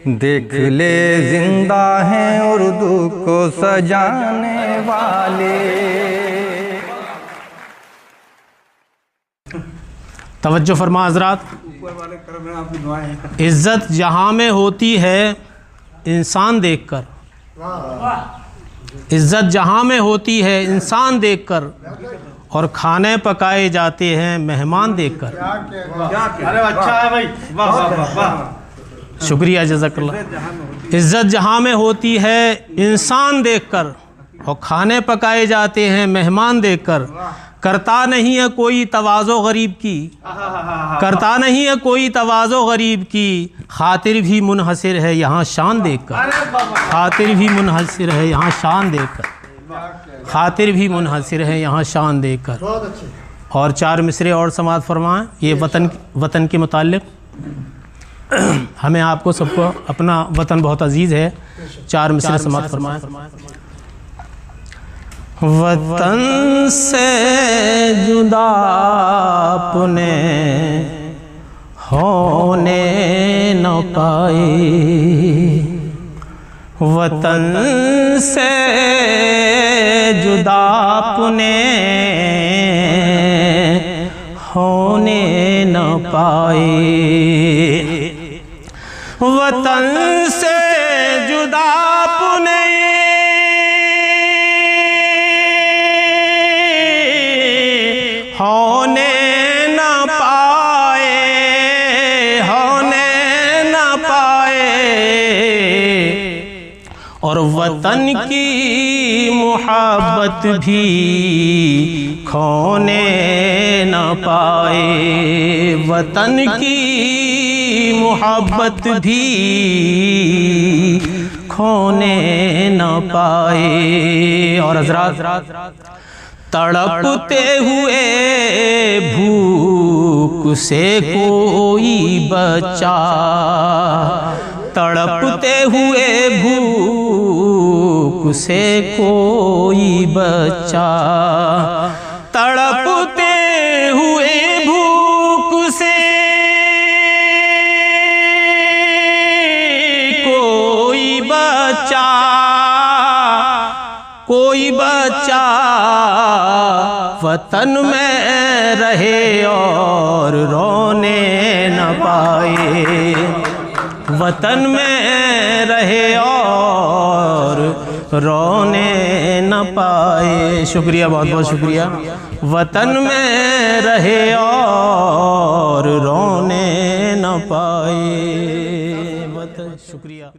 देख ले जिंदा हैं उर्दू को सजाने वाले। तवज्जो फरमा हज़रात, इज़्ज़त जहाँ में होती है इंसान देखकर, इज़्ज़त जहाँ में होती है इंसान देखकर, और खाने पकाए जाते हैं मेहमान देखकर। अरे अच्छा है भाई, वाह वाह वाह, शुक्रिया जज़ाकल्लाह। इज़्ज़त जहाँ में होती है इंसान देखकर, और खाने पकाए जाते हैं मेहमान देखकर। करता नहीं है कोई तवाज़ो गरीब की, करता नहीं है कोई तवाज़ो गरीब की, खातिर भी मुनहसिर है यहाँ शान देखकर, खातिर भी मुनहसिर है यहाँ शान देखकर, खातिर भी मुनहसिर है यहाँ शान देखकर। और 4 मिसरे और समाअत फरमाएं, ये वतन के मुताल्लिक़। हमें आपको सबको अपना वतन बहुत अजीज़ है। 4 मिसरे समाअत फरमाएं। वतन से जुदा अपने होने न पाए, वतन से जुदा अपने होने न पाए, वतन से जुदा अपने होने न पाए, होने न पाए, और वतन की मोहब्बत भी खोने न पाए, वतन की मोहब्बत भी खोने न पाए। और हज़रात, तड़पते हुए भूख से कोई बचा, तड़पते हुए भूख से कोई बचा, तड़पते हुए भूख से कोई बचा, कोई बचा, वतन में रहे और रोने न पाए, वतन में रहे और रोने न पाए। शुक्रिया, बहुत बहुत शुक्रिया। वतन में रहे और रोने न पाए, वतन। शुक्रिया।